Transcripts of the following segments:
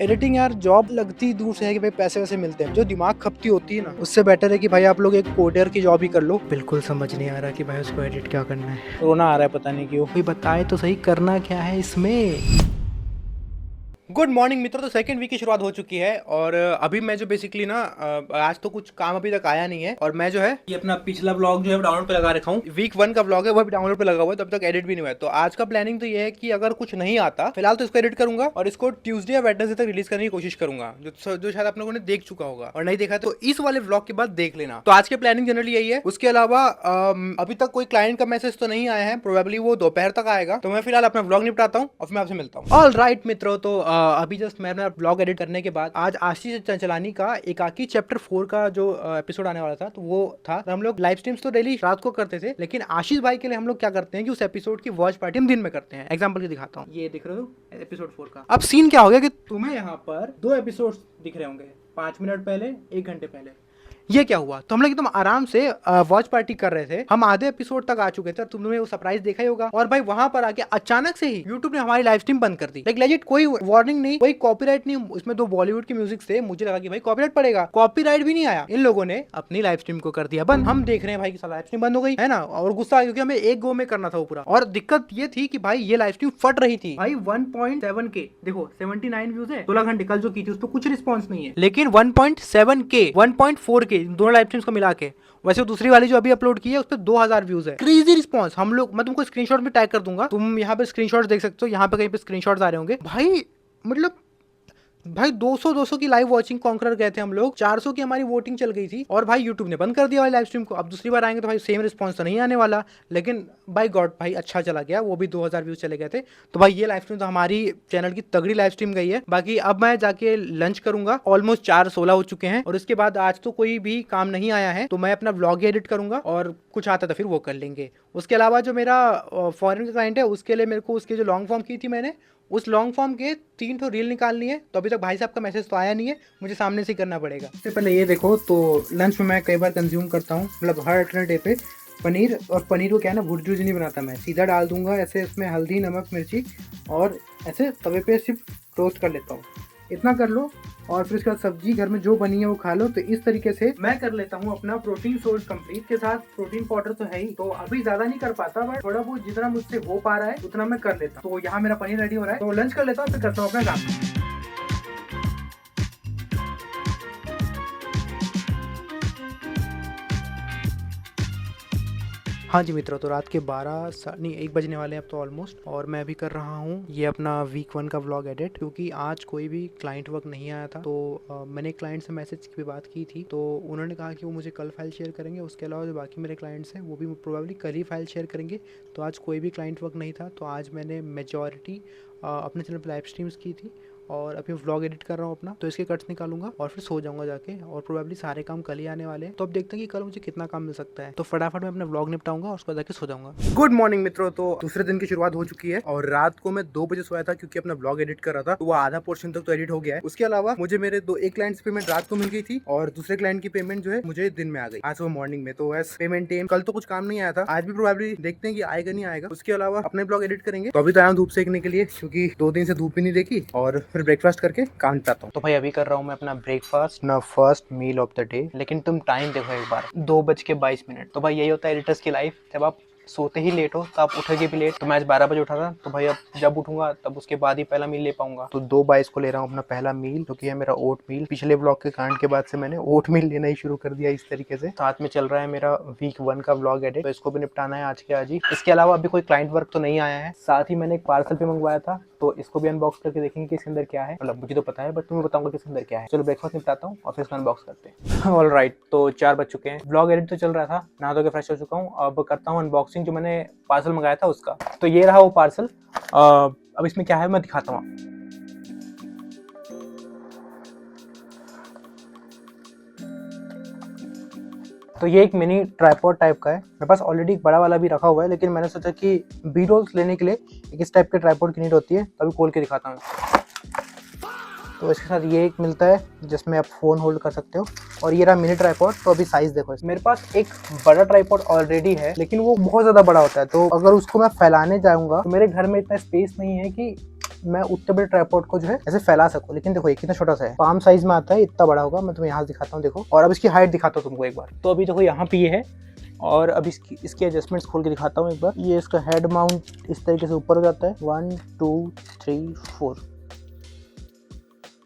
Editing यार job लगती दूर से है कि भाई पैसे वैसे मिलते हैं, जो दिमाग खपती होती है ना उससे बेटर है कि भाई आप लोग एक कोडर की जॉब ही कर लो। बिल्कुल समझ नहीं आ रहा कि भाई उसको एडिट क्या करना है, रोना आ रहा है पता नहीं क्यों। कोई बताए तो सही करना क्या है इसमें। गुड मॉर्निंग मित्रों, तो सेकंड वीक की शुरुआत हो चुकी है और अभी मैं जो बेसिकली ना आज तो कुछ काम अभी तक आया नहीं है और मैं जो है ये अपना पिछला व्लॉग जो है डाउनलोड पे लगा रखा हूँ। वीक 1 का व्लॉग है वो भी डाउनलोड पे लगा हुआ है, तब तक एडिट भी नहीं हुआ है। तो आज का प्लानिंग तो ये है कि अगर कुछ नहीं आता फिलहाल तो इसको एडिट करूंगा और इसको ट्यूसडे या वेडनेसडे तक रिलीज करने की कोशिश करूंगा, जो शायद आप लोगों ने देख चुका होगा, और नहीं देखा तो इस वाले व्लॉग के बाद देख लेना। तो आज के प्लानिंग जनरली यही है। उसके अलावा अभी तक कोई क्लाइंट का मैसेज तो नहीं आया है, प्रोबेबली वो दोपहर तक आएगा। तो मैं फिलहाल अपना व्लॉग निपटाता हूँ और फिर मैं आपसे मिलता हूँ। ऑल राइट मित्रों, तो अभी जस्ट मैं ब्लॉग एडिट करने के बाद आज आशीष चंचलानी का एकाकी चैप्टर 4 का जो एपिसोड आने वाला था तो वो था। हम लोग लाइव स्ट्रीम्स तो डेली रात को करते थे, लेकिन आशीष भाई के लिए हम लोग क्या करते हैं कि उस एपिसोड की वॉच पार्टी हम दिन में करते हैं। एग्जांपल की दिखाता हूँ, ये दिख रहे हो एपिसोड 4 का। अब सीन क्या हो गया कि तुम्हें यहाँ पर 2 एपिसोड दिख रहे होंगे, 5 मिनट पहले, 1 घंटे पहले। ये क्या हुआ, तो हम लोग एकदम आराम से वॉच पार्टी कर रहे थे, हम आधे एपिसोड तक आ चुके थे, तुमने वो सरप्राइज देखा ही होगा। और भाई वहां पर आके अचानक से ही यूट्यूब ने हमारी लाइव स्ट्रीम बंद कर दी। लाइक लेजिट कोई वार्निंग नहीं, कोई कॉपीराइट नहीं। उसमें 2 बॉलीवुड की म्यूजिक थे, मुझे लगा कि भाई कॉपीराइट पड़ेगा, कॉपीराइट भी नहीं आया। इन लोगों ने अपनी लाइव स्ट्रीम को कर दिया बंद। हम देख रहे हैं भाई लाइव स्ट्रीम बंद हो गई है ना, और गुस्सा आ गया क्योंकि हमें एक गो में करना था वो पूरा। और दिक्कत ये थी कि भाई ये लाइव स्ट्रीम फट रही थी भाई। 1.7 के देखो 79 व्यूज है, 16 घंटे कल जो की थी उस पर कुछ रिस्पॉन्स नहीं है, लेकिन 1.7 के 1.4 के दोनों लाइव स्ट्रीम्स को मिला के, वैसे दूसरी वाली जो अभी अपलोड की है उस पर 2000 व्यूज है। Crazy response. हम लोग, मैं तुमको स्क्रीनशॉट में टैग कर दूंगा, तुम यहाँ पे स्क्रीनशॉट्स देख सकते हो, यहाँ पे कहीं पे स्क्रीनशॉट्स आ रहे होंगे भाई। मतलब भाई 200 की लाइव वॉचिंग कॉन्करर गए थे हम लोग, 400 की हमारी वोटिंग चल गई थी और भाई यूट्यूब ने बंद कर दिया भाई लाइव स्ट्रीम को। अब दूसरी बार आएंगे तो भाई सेम रिस्पांस तो नहीं आने वाला, लेकिन बाय गॉड भाई अच्छा चला गया, वो भी 2000 व्यूज चले गए थे। तो भाई ये लाइव स्ट्रीम तो हमारी चैनल की तगड़ी लाइव स्ट्रीम गई है। बाकी अब मैं जाके लंच करूंगा, ऑलमोस्ट 4:16 हो चुके हैं और इसके बाद आज तो कोई भी काम नहीं आया है, तो मैं अपना व्लॉग एडिट करूंगा और कुछ आता तो फिर वो कर लेंगे। उसके अलावा जो मेरा फॉरेन का क्लाइंट है उसके लिए मेरे को उसकी जो लॉन्ग फॉर्म की थी मैंने, उस लॉन्ग फॉर्म के 3 ठो रील निकालनी है। तो अभी तक भाई साहब का मैसेज तो आया नहीं है, मुझे सामने से करना पड़ेगा। इससे पहले ये देखो, तो लंच में मैं कई बार कंज्यूम करता हूँ, मतलब हर अल्टरनेट पे पनीर। और पनीर को क्या है ना, भुर्जी नहीं बनाता मैं, सीधा डाल दूंगा ऐसे, इसमें हल्दी, नमक, मिर्ची और ऐसे तवे पे सिर्फ रोस्ट कर लेता हूँ। इतना कर लो और फिर उसके बाद सब्जी घर में जो बनी है वो खा लो। तो इस तरीके से मैं कर लेता हूँ अपना प्रोटीन सोर्स कंप्लीट। के साथ प्रोटीन पाउडर तो है ही, तो अभी ज्यादा नहीं कर पाता, बट थोड़ा बहुत जितना मुझसे हो पा रहा है उतना मैं कर लेता हूँ। तो यहाँ मेरा पनीर रेडी हो रहा है, तो लंच कर लेता हूँ फिर करता हूँ अपना काम। हाँ जी मित्रों, तो रात के 1 बजने वाले हैं अब तो ऑलमोस्ट, और मैं भी कर रहा हूँ ये अपना वीक 1 का व्लॉग एडिट, क्योंकि आज कोई भी क्लाइंट वर्क नहीं आया था। तो मैंने क्लाइंट से मैसेज की बात की थी, तो उन्होंने कहा कि वो मुझे कल फाइल शेयर करेंगे। उसके अलावा जो बाकी मेरे क्लाइंट्स हैं वो भी प्रोबेबली कल ही फाइल शेयर करेंगे। तो आज कोई भी क्लाइंट वर्क नहीं था, तो आज मैंने मेजॉरिटी अपने चैनल पर लाइव स्ट्रीम्स की थी और अभी व्लॉग एडिट कर रहा हूँ अपना। तो इसके कट्स निकालूंगा और फिर सो जाऊंगा जाके, और प्रोबेबली सारे काम कल ही आने वाले हैं। तो अब देखते हैं कि कल मुझे कितना काम मिल सकता है। तो फटाफट मैं अपना व्लॉग निपटाऊंगा और उसके बाद जाके सो जाऊंगा। गुड मॉर्निंग मित्रों, तो दूसरे दिन की शुरुआत हो चुकी है और रात को मैं 2 बजे सोया था क्योंकि अपना व्लॉग एडिट कर रहा था। तो वो आधा पोर्शन तक तो एडिट हो गया है। उसके अलावा मुझे मेरे एक क्लाइंट से पेमेंट रात को मिल गई थी और दूसरे क्लाइंट की पेमेंट जो है मुझे दिन में आ गई आज सुबह मॉर्निंग में। तो एस पेमेंट टेम कल तो कुछ काम नहीं आया था, आज भी प्रोबेबली देखते हैं कि आएगा नहीं आएगा। उसके अलावा अपने ब्लॉग एडिट करेंगे। तो अभी तो आया धूप सेकने के लिए, क्योंकि 2 दिन से धूप ही नहीं देखी, और फिर ब्रेकफास्ट करके काम चाहता हूँ। तो भाई अभी कर रहा हूँ मैं अपना ब्रेकफास्ट, ना first meal of the day. लेकिन तुम टाइम देखो एक बार, 2:22। तो भाई यही होता है एडिटर्स की लाइफ, जब आप सोते ही लेट हो तो आप उठोगे भी लेट। तो मैं आज 12 बजे उठा था, तो भाई अब जब उठूंगा तब उसके बाद ही पहला मील ले पाऊंगा। तो 2:22 को ले रहा हूँ अपना पहला मील, जो कि है मेरा ओट मील। पिछले ब्लॉग के कांड के बाद से मैंने ओट मील लेना ही शुरू कर दिया इस तरीके से। साथ में चल रहा है मेरा वीक 1 का व्लॉग एडिट, तो इसको भी निपटाना है आज के आज ही। इसके अलावा अभी कोई क्लाइंट वर्क तो नहीं आया है। साथ ही मैंने एक पार्सल भी मंगवाया था, तो इसको भी अनबॉक्स करके देखेंगे कि इसके अंदर क्या है। मतलब मुझे तो पता है, बट तुम्हें बताऊंगा कि इसके अंदर क्या है। चलो ब्रेकफास्ट निपटाता हूँ और फिर इसको अनबॉक्स करते हैं। ऑल राइट, तो 4 बज चुके हैं। ब्लॉग एडिट तो चल रहा था, नहा धो के फ्रेश हो चुका हूँ। अब करता हूँ अनबॉक्सिंग जो मैंने पार्सल मंगाया था उसका। तो ये रहा वो पार्सल। अब इसमें क्या है मैं दिखाता हूँ। तो ये एक मिनी ट्राइपॉड टाइप का है। मेरे पास ऑलरेडी एक बड़ा वाला भी रखा हुआ है, लेकिन मैंने सोचा कि बी रोल्स लेने के लिए एक इस टाइप के ट्राइपॉड की नीड होती है। तो अभी खोल के दिखाता हूँ। तो इसके साथ ये एक मिलता है जिसमें आप फ़ोन होल्ड कर सकते हो, और ये रहा मिनी ट्राइपॉड। तो अभी साइज़ देखो, मेरे पास एक बड़ा ट्राइपॉड ऑलरेडी है, लेकिन वो बहुत ज़्यादा बड़ा होता है। तो अगर उसको मैं फैलाने जाऊँगा तो मेरे घर में इतना स्पेस नहीं है कि मैं उतने बड़े ट्राइपॉड को जो है ऐसे फैला सकूं। लेकिन देखो ये कितना छोटा सा है, पाम साइज में आता है, इतना बड़ा होगा। मैं तुम्हें यहाँ दिखाता हूँ, देखो। और अब इसकी हाइट दिखाता हूँ तुमको एक बार। तो अभी देखो यहाँ पे ये है, और अब इसकी एडजस्टमेंट्स खोल के दिखाता हूँ एक बार। ये इसका हेड माउंट इस तरीके से ऊपर हो जाता है, 1 2 3 4।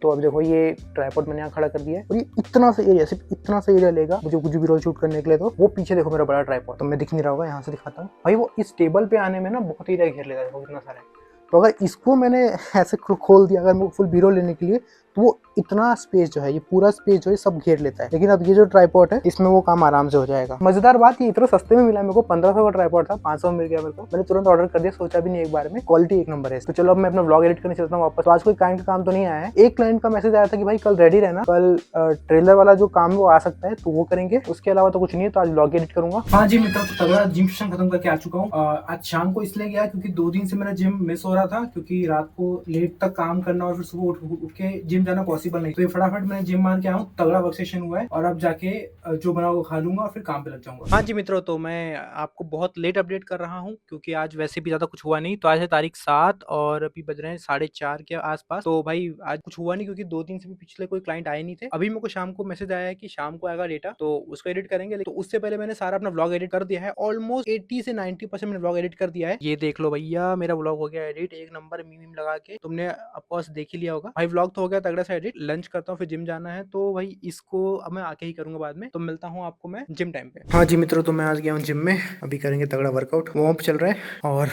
तो अब देखो ये ट्राइपॉड मैंने यहाँ खड़ा कर दिया है, और ये इतना सा एरिया, सिर्फ इतना सा एरिया लेगा मुझे कुछ भी रोल शूट करने के लिए। तो वो पीछे देखो मेरा बड़ा ट्राइपॉड, तो मैं दिख नहीं रहा होगा, यहाँ से दिखाता हूँ भाई। वो इस टेबल पे आने में ना बहुत एरिया घेर लेगा, देखो कितना सारा है। तो अगर इसको मैंने ऐसे खोल दिया, अगर मैं फुल बी रोल लेने के लिए, तो वो इतना स्पेस जो है, ये पूरा स्पेस जो है सब घेर लेता है। लेकिन अब ये जो ट्राइपॉड है, इसमें वो काम आराम से हो जाएगा। मजेदार बात ये इतना सस्ते में मिला मेरे को, 1500 का ट्राइपॉड था, 500 में मिल गया मेरे को। मैंने तुरंत ऑर्डर कर दिया, सोचा भी नहीं एक बार में। क्वालिटी एक नंबर है। तो चलो अब मैं अपना व्लॉग एडिट करने चलता हूँ वापस। तो आज कोई क्लाइंट का काम तो नहीं आया है। एक क्लाइंट का मैसेज आया था कि भाई कल रेडी रहना, कल ट्रेलर वाला जो काम है वो आ सकता है, तो वो करेंगे। उसके अलावा तो कुछ नहीं है। तो आज व्लॉग एडिट करूंगा। हाँ जी मित्रों, तो तगड़ा जिम सेशन खत्म करके आ चुका हूँ। आज शाम को इसलिए गया क्योंकि 2 दिन से मेरा जिम मिस हो रहा था, क्योंकि रात को लेट तक काम करना और फिर सुबह उठ के जिम जाना पॉसिबल नहीं। तो ये फटाफट मैंने जिम मार के आया हूँ, तगड़ा वर्क सेशन हुआ है, और अब जाके जो बना वो खा लूंगा और फिर काम पे लग जाऊंगा। हाँ जी मित्रों, तो मैं आपको बहुत लेट अपडेट कर रहा हूँ, क्योंकि आज वैसे भी ज्यादा कुछ हुआ नहीं। तो आज है तारीख 7 और अभी बज रहे हैं 4:30 के आसपास। तो भाई आज कुछ हुआ नहीं, क्योंकि 2 दिन से भी पिछले कोई क्लाइंट आए नहीं थे। अभी मेरे को शाम को मैसेज आया है कि शाम को आएगा डेटा, तो उसको एडिट करेंगे। तो उससे पहले मैंने सारा अपना व्लॉग एडिट कर दिया है। ऑलमोस्ट 80 से 90% मैंने व्लॉग एडिट कर दिया है। ये देख लो भैया, मेरा व्लॉग हो गया एडिट एक नंबर, मीम लगा के। तुमने ऑफकोर्स देख ही लिया होगा भाई। व्लॉग तो हो गया तगड़ा सा एडिट। लंच करता हूँ, फिर जिम जाना है। तो भाई इसको अब मैं आके ही करूंगा बाद में। तो मिलता हूँ आपको मैं जिम टाइम पे। हाँ जी मित्रों, तो मैं आज गया हूँ जिम में। अभी करेंगे तगड़ा वर्कआउट, वार्म अप चल रहा है, और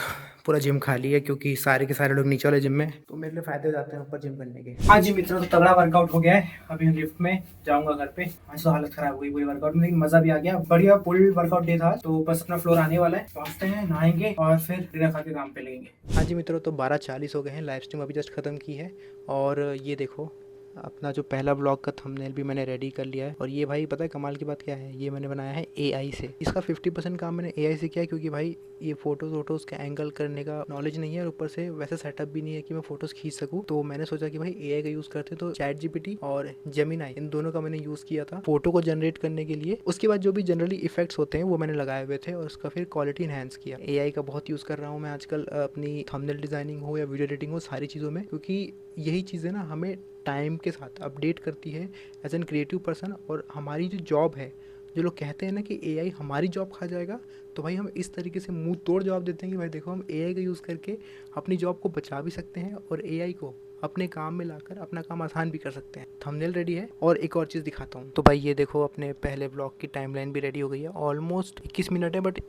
पूरा जिम खाली है क्योंकि सारे के सारे लोग नीचे वाले जिम में। तो मेरे लिए फायदे हो जाते हैं ऊपर जिम करने के। हाँ जी मित्रों, तो तगड़ा वर्कआउट हो गया है। अभी हम लिफ्ट में जाऊंगा घर पे। आज तो हालत खराब हो गई पूरी वर्कआउट में, लेकिन मजा भी आ गया। बढ़िया फुल वर्कआउट डे था। तो बस अपना फ्लोर आने वाला है, पहुंचते हैं, नहाएंगे और फिर डिनर खा के काम पे लगेंगे। हाँ जी मित्रों, तो 12:40 हो गए हैं। लाइव स्ट्रीम अभी जस्ट खत्म की है, और ये देखो अपना जो पहला ब्लॉग का थंबनेल भी मैंने रेडी कर लिया है। और ये भाई पता है कमाल की बात क्या है, ये मैंने बनाया है एआई से। इसका 50% काम मैंने एआई से किया, क्योंकि भाई ये फोटोज का एंगल करने का नॉलेज नहीं है, और ऊपर से वैसे सेटअप भी नहीं है कि मैं फोटोज खींच सकूं। तो मैंने सोचा कि भाई एआई का यूज करते, तो ChatGPT और जेमिनाई, इन दोनों का मैंने यूज किया था फोटो को जनरेट करने के लिए। उसके बाद जो भी जनरली इफेक्ट्स होते हैं वो मैंने लगाए हुए थे, और उसका फिर क्वालिटी इनहेंस किया। एआई का बहुत यूज कर रहा हूँ मैं आजकल, अपनी थंबनेल डिजाइनिंग हो या वीडियो एडिटिंग हो, सारी चीज़ों में, क्योंकि यही चीज़ें ना हमें टाइम के साथ अपडेट करती है एज एन क्रिएटिव पर्सन। और हमारी जो जॉब है, जो लोग कहते हैं ना कि एआई हमारी जॉब खा जाएगा, तो भाई हम इस तरीके से मुंह तोड़ जवाब देते हैं कि भाई देखो हम एआई का यूज़ करके अपनी जॉब को बचा भी सकते हैं, और एआई को अपने काम में लाकर अपना काम आसान भी कर सकते हैं। थंबनेल रेडी है, और एक और चीज़ दिखाता हूँ। तो भाई ये देखो, अपने पहले ब्लॉग की टाइमलाइन भी रेडी हो गई है। ऑलमोस्ट 21 मिनट है, बट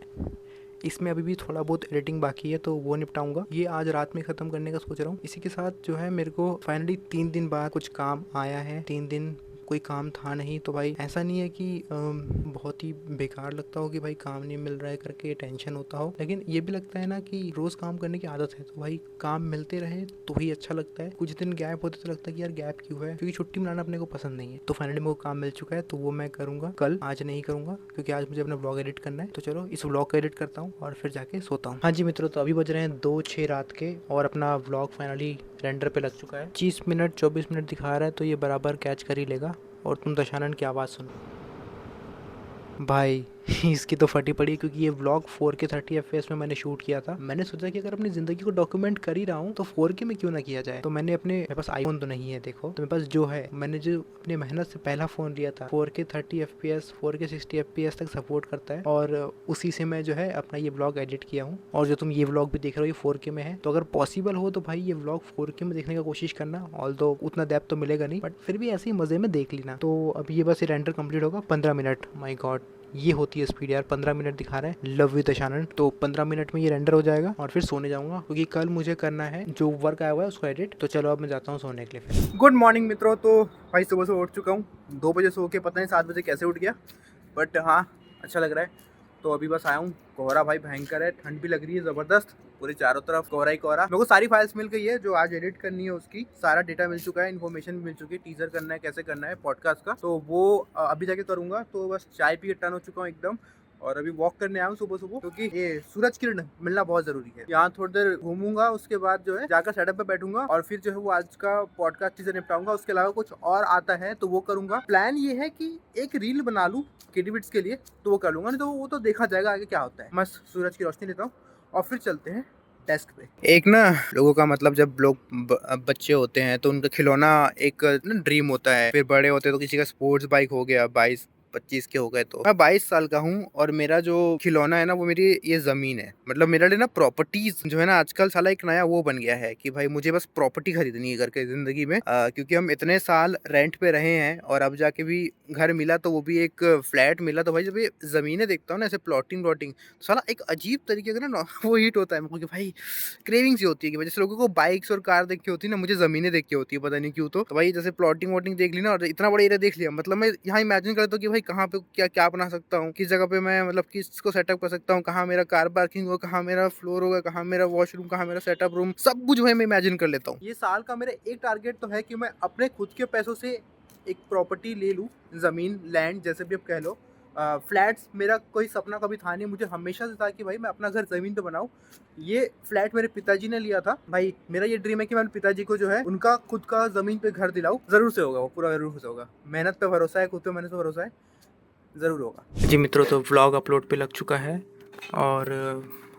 इसमें अभी भी थोड़ा बहुत एडिटिंग बाकी है, तो वो निपटाऊंगा। ये आज रात में ख़त्म करने का सोच रहा हूँ। इसी के साथ जो है मेरे को फाइनली 3 दिन बाद कुछ काम आया है। 3 दिन कोई काम था नहीं, तो भाई ऐसा नहीं है कि बहुत ही बेकार लगता हो कि भाई काम नहीं मिल रहा है करके टेंशन होता हो, लेकिन ये भी लगता है ना कि रोज़ काम करने की आदत है, तो भाई काम मिलते रहे तो ही अच्छा लगता है। कुछ दिन गैप होते तो लगता है कि यार गैप क्यों है, क्योंकि छुट्टी मनाना अपने को पसंद नहीं है। तो फाइनली मेरे को काम मिल चुका है, तो वो मैं करूँगा कल, आज नहीं करूँगा, क्योंकि आज मुझे अपना ब्लॉग एडिट करना है। तो चलो इस ब्लॉग को एडिट करता हूँ और फिर जाके सोता हूँ। हाँ जी मित्रों, तो अभी बज रहे हैं 2:06 रात के, और अपना व्लॉग फाइनली रेंडर पे लग चुका है। 25 मिनट 24 मिनट दिखा रहा है, तो ये बराबर कैच कर ही लेगा। और तुम दशानन की आवाज़ सुनो भाई। इसकी तो फटी पड़ी, क्योंकि ये व्लॉग 4K 30 FPS में मैंने शूट किया था। मैंने सोचा कि अगर अपनी ज़िंदगी को डॉक्यूमेंट कर ही रहा हूँ तो 4K में क्यों ना किया जाए। तो मैंने मेरे पास आईफोन तो नहीं है देखो, तो मेरे पास जो है, मैंने जो अपनी मेहनत से पहला फ़ोन लिया था, 4K 30 FPS 4K 60 FPS तक सपोर्ट करता है, और उसी से मैं जो है अपना ये व्लॉग एडिट किया हूँ। और जो तुम ये व्लॉग भी देख रहे हो ये 4K में है, तो अगर पॉसिबल हो तो भाई ये व्लॉग 4K में देखने का कोशिश करना। ऑल्दो उतना डेप्थ तो मिलेगा नहीं, बट फिर भी ऐसे ही मज़े में देख लेना। तो अभी ये बस ये रेंडर कंप्लीट होगा 15 मिनट। माई गॉड, ये होती है स्पीड यार। 15 मिनट दिखा रहा है, लव विद दशानन। तो 15 मिनट में ये रेंडर हो जाएगा, और फिर सोने जाऊंगा, क्योंकि कल मुझे करना है जो वर्क आया हुआ है उसको एडिट। तो चलो अब मैं जाता हूँ सोने के लिए। फिर गुड मॉर्निंग मित्रों। तो भाई सुबह से उठ चुका हूँ, 2 बजे सो के पता नहीं 7 बजे कैसे उठ गया, बट हाँ अच्छा लग रहा है। तो अभी बस आया हूँ। कोहरा भाई भयंकर है, ठंड भी लग रही है ज़बरदस्त, पूरे चारों तरफ कोहरा ही कोहरा। मेरे को सारी फाइल्स मिल गई है जो आज एडिट करनी है, उसकी सारा डेटा मिल चुका है, इन्फॉर्मेशन भी मिल चुकी है, टीजर करना है, कैसे करना है पॉडकास्ट का, तो वो अभी जाके करूँगा। तो बस चाय पी के टर्न हो चुका हूँ एकदम, और अभी वॉक करने आया हूँ सुबह सुबह, क्योंकि ये सूरज किरण मिलना बहुत जरूरी है। यहाँ थोड़ी देर घूमूंगा, उसके बाद जो है जाकर सेटअप पे बैठूंगा, और फिर जो है वो आज का पॉडकास्ट चीजें निपटाऊंगा। उसके अलावा कुछ और आता है तो वो करूंगा। प्लान ये है कि एक रील बना लूँ किडबिट्स के लिए, तो वो कर लूंगा, नहीं तो वो तो देखा जाएगा आगे क्या होता है। मस्त सूरज की रोशनी लेता हूँ और फिर चलते हैं डेस्क पे। एक ना लोगों का मतलब जब लोग बच्चे होते हैं तो उनका खिलौना एक ना ड्रीम होता है, फिर बड़े होते हैं तो किसी का स्पोर्ट्स बाइक हो गया, 22-25 के हो गए। तो मैं 22 साल का हूँ और मेरा जो खिलौना है ना वो मेरी ये जमीन है। मतलब मेरे लिए ना प्रॉपर्टीज जो है ना आजकल साला एक नया वो बन गया है कि भाई मुझे बस प्रॉपर्टी खरीदनी है करके जिंदगी में, क्योंकि हम इतने साल रेंट पे रहे हैं और अब जाके भी घर मिला तो वो भी एक फ्लैट मिला। तो भाई जब ये जमीनें देखता हूँ ना ऐसे प्लॉटिंग व्लॉटिंग, तो साला एक अजीब तरीके का ना वो हिट होता है मेरे को कि भाई क्रेविंग्स ही होती है कि भाई जैसे लोगों को बाइक्स और कार देख के होती है ना, मुझे जमीनें देख के होती है, पता नहीं क्यों। तो भाई जैसे प्लॉटिंग वॉटिंग देख ली ना और इतना बड़ा एरिया देख लिया, मतलब मैं यहाँ इमेजिन करता हूँ कि भाई कहाँ पे क्या क्या बना सकता हूँ, किस जगह पे मैं मतलब किसको सेटअप कर सकता हूँ, कहाँ मेरा कार पार्किंग होगा, कहाँ मेरा फ्लोर होगा, कहाँ मेरा वॉशरूम, कहाँ मेरा सेटअप रूम, सब कुछ है मैं इमेजिन कर लेता हूँ। ये साल का मेरा एक टारगेट तो है कि मैं अपने खुद के पैसों से एक प्रॉपर्टी ले लूँ, जमीन लैंड जैसे भी आप कह लो। फ्लैट्स मेरा कोई सपना कभी था नहीं, मुझे हमेशा से था कि भाई मैं अपना घर ज़मीन पे बनाऊँ। ये फ्लैट मेरे पिताजी ने लिया था भाई, मेरा ये ड्रीम है कि मैं पिताजी को जो है उनका खुद का ज़मीन पे घर दिलाऊँ। ज़रूर से होगा वो, पूरा ज़रूर से होगा। मेहनत पे भरोसा है, खुद पे मेहनत पे भरोसा है, ज़रूर होगा। जी मित्रों, तो व्लॉग अपलोड पे लग चुका है और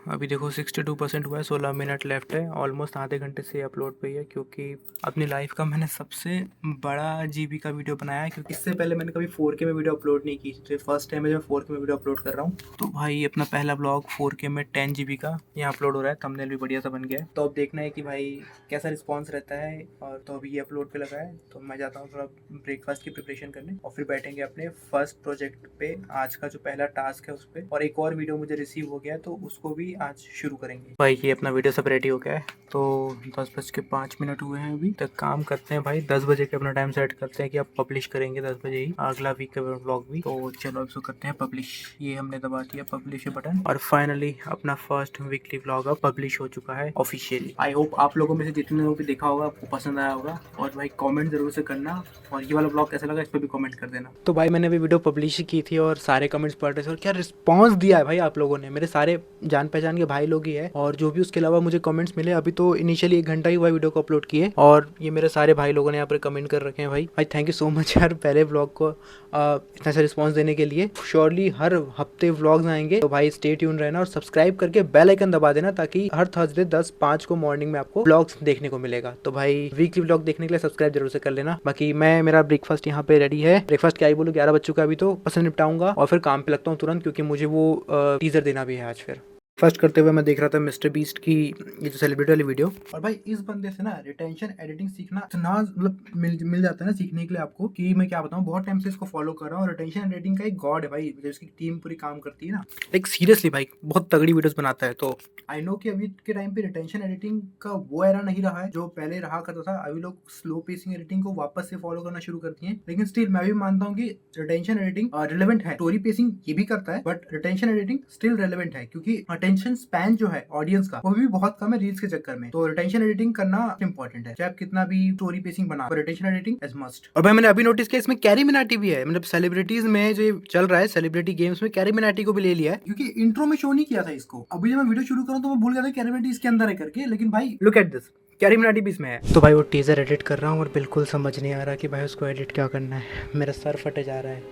अभी देखो 62% हुआ है, 16 मिनट लेफ्ट है। ऑलमोस्ट आधे घंटे से अपलोड पे ही है, क्योंकि अपनी लाइफ का मैंने सबसे बड़ा जीबी का वीडियो बनाया है, क्योंकि इससे पहले मैंने कभी 4K में वीडियो अपलोड नहीं की। तो फर्स्ट टाइम है जब 4K में वीडियो अपलोड कर रहा हूँ। तो भाई ये अपना पहला ब्लॉग 4K में 10 GB का यहाँ अपलोड हो रहा है। थंबनेल भी बढ़िया सा बन गया है। तो अब देखना है कि भाई कैसा रिस्पॉन्स रहता है। और तो अभी ये अपलोड पे लगा है, तो मैं जाता हूँ थोड़ा ब्रेकफास्ट की प्रिपरेशन करने और फिर बैठेंगे अपने फर्स्ट प्रोजेक्ट पे। आज का जो पहला टास्क है उस पर, और एक और वीडियो मुझे रिसीव हो गया है तो उसको भी आज शुरू करेंगे। भाई ये अपना वीडियो सब रेडी हो गया है, तो 10:05 हुए हैं। अभी तक काम करते हैं भाई, 10 बजे के अपना टाइम सेट करते हैं कि अब पब्लिश करेंगे 10 बजे ही अगला वीक का व्लॉग भी। तो चलो अब इसको करते हैं पब्लिश। ये हमने दबा दिया पब्लिश बटन और फाइनली अपना फर्स्ट वीकली व्लॉग अब पब्लिश हो चुका है ऑफिशियली। आई होप आप लोगों में से जितने लोगों को देखा होगा आपको पसंद आया होगा, और भाई कमेंट जरूर से करना, और ये वाला ब्लॉग कैसा लगा इस पर भी कमेंट कर देना। तो भाई मैंने अभी वीडियो पब्लिश की थी और सारे कमेंट्स पढ़ रहे थे, और क्या रिस्पॉन्स दिया है भाई आप लोगों ने। मेरे सारे जान पहचान के भाई लोग ही है, और जो भी उसके अलावा मुझे कमेंट्स मिले, अभी तो इनिशियली 1 घंटा ही हुआ वीडियो को अपलोड किए, और ये मेरे सारे भाई लोगों ने यहाँ पर कमेंट कर रखे हैं। भाई थैंक यू सो मच यार, पहले व्लॉग को इतना सा रिस्पॉन्स देने के लिए। श्योरली हर हफ्ते व्लॉग्स आएंगे, तो भाई स्टे ट्यून रहना और सब्सक्राइब करके बेल आइकन दबा देना, ताकि हर थर्सडे 10:05 को मॉर्निंग में आपको व्लॉग्स देखने को मिलेगा। तो भाई वीकली व्लॉग देखने के लिए सब्सक्राइब जरूर से कर लेना। बाकी मेरा ब्रेकफास्ट यहाँ पे रेडी है। ब्रेकफास्ट क्या ही बोलूँ, 11 बज चुका है अभी, तो बस निपटाऊंगा और फिर काम पे लगता हूँ तुरंत, क्योंकि मुझे वो टीजर देना भी है आज। फिर फर्स्ट करते हुए मैं देख रहा था मिस्टर बीस्ट की ये जो सेलिब्रिटी वाली वीडियो, और भाई इस बंदे से ना रिटेंशन एडिटिंग सीखना इतना मतलब मिल जाता है ना सीखने के लिए आपको, कि मैं क्या बताऊं। बहुत टाइम से इसको फॉलो कर रहा हूँ, रिटेंशन एडिटिंग का एक गॉड है भाई, जब इसकी टीम पूरी काम करती है ना, लाइक सीरियसली भाई बहुत तगड़ी वीडियोस बनाता है। तो आई नो कि अभी के टाइम पे रिटेंशन एडिटिंग का वो एरा नहीं रहा है जो पहले रहा करता था। अभी लोग स्लो पेसिंग एडिटिंग को वापस से फॉलो करना शुरू करती हैं, लेकिन स्टिल मैं भी मानता हूँ कि रिटेंशन एडिटिंग रिलेवेंट है। स्टोरी पेसिंग ये भी करता है, but retention editing still relevant है, क्योंकि अटेंशन स्पैन जो है ऑडियंस का वो भी बहुत कम है रील्स के चक्कर में। तो रिटेंशन एडिटिंग करना इंपॉर्टेंट है, चाहे आप कितना भी स्टोरी पेसिंग बना, तो रिटेंशन एडिटिंग इज मस्ट। और भाई मैंने अभी नोटिस किया इसमें कैरी मिनाटी भी है, मतलब सेलिब्रिटीज में जो चल रहा है सेलिब्रिटी गेम्स में कैरी मिनाटी को भी ले लिया है, क्योंकि इंट्रो में शो नहीं किया था इसको। अभी जब मैं वीडियो शुरू करूँ तो मैं भूल गया था कैरी मिनाटी इसके अंदर है करके, लेकिन भाई look at this, carry Minati भी इसमें है। तो भाई वो टीजर एडिट कर रहा हूँ और बिल्कुल समझ नहीं आ रहा कि भाई उसको एडिट क्या करना है। मेरा सर फटे जा रहा है।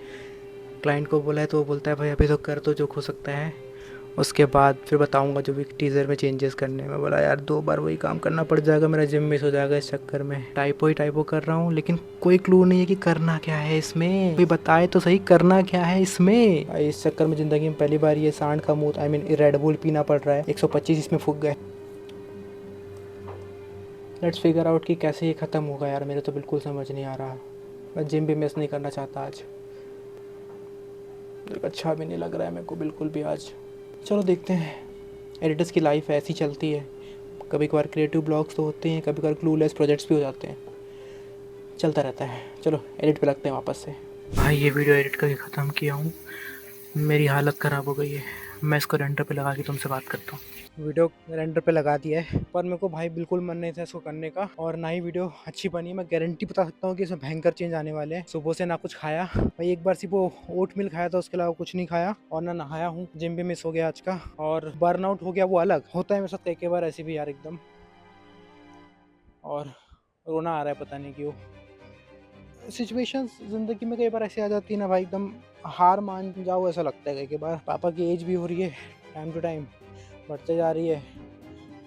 क्लाइंट को बोला है तो वो बोलता है भाई अभी तो कर दो जो हो सकता है, उसके बाद फिर बताऊंगा जो भी टीज़र में चेंजेस करने। मैं बोला यार 2 बार वही काम करना पड़ जाएगा, मेरा जिम मिस हो जाएगा इस चक्कर में। टाइपो कर रहा हूँ, लेकिन कोई क्लू नहीं है कि करना क्या है इसमें। कोई बताए तो सही करना क्या है इसमें। इस चक्कर में ज़िंदगी में पहली बार ये सांड का मुँह आई मीन रेड बुल पीना पड़ रहा है। 125 इसमें फूक गए। लेट्स फिगर आउट कि कैसे ये ख़त्म होगा यार, मेरे तो बिल्कुल समझ नहीं आ रहा। मैं जिम भी मिस नहीं करना चाहता आज, अच्छा भी नहीं लग रहा है मेरे को बिल्कुल भी आज। चलो देखते हैं, एडिटर्स की लाइफ ऐसी चलती है, कभी कभार क्रिएटिव ब्लॉग्स तो होते हैं, कभी कभार क्लूलेस प्रोजेक्ट्स भी हो जाते हैं, चलता रहता है। चलो एडिट पे लगते हैं वापस से। भाई ये वीडियो एडिट करके ख़त्म किया हूँ, मेरी हालत ख़राब हो गई है। मैं इसको रेंडर पे लगा के तुमसे बात करता हूँ। वीडियो रेंडर पे लगा दिया है, पर मेरे को भाई बिल्कुल मन नहीं था इसको करने का, और ना ही वीडियो अच्छी बनी। मैं गारंटी बता सकता हूँ कि इसमें भयंकर चेंज आने वाले हैं। सुबह से ना कुछ खाया भाई, एक बार सिर्फ वो ओट मिल खाया था, उसके अलावा कुछ नहीं खाया, और ना नहाया हूँ। जिम भी मिस हो गया आज का, और बर्नआउट हो गया, वो अलग होता है मेरे साथ कई बार ऐसी भी यार एकदम, और रोना आ रहा है पता नहीं क्यों। सिचुएशंस ज़िंदगी में कई बार ऐसे आ जाती है ना भाई, एकदम हार मान जाओ ऐसा लगता है कई बार। पापा की एज भी हो रही है, टाइम टू टाइम बढ़ते जा रही है,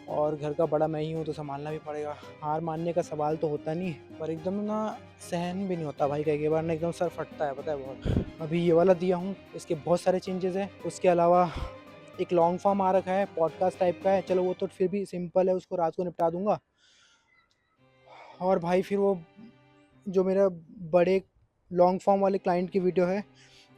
और घर का बड़ा मैं ही हूँ तो संभालना भी पड़ेगा। हार मानने का सवाल तो होता नहीं, पर एकदम ना सहन भी नहीं होता भाई, कई बार ना एकदम सर फटता है, पता है बहुत। अभी ये वाला दिया हूँ, इसके बहुत सारे चेंजेस हैं। उसके अलावा एक लॉन्ग फॉर्म आ रखा है, पॉडकास्ट टाइप का है, चलो वो तो फिर भी सिंपल है, उसको रात को निपटा दूंगा। और भाई फिर वो जो मेरा बड़े लॉन्ग फॉर्म वाले क्लाइंट की वीडियो है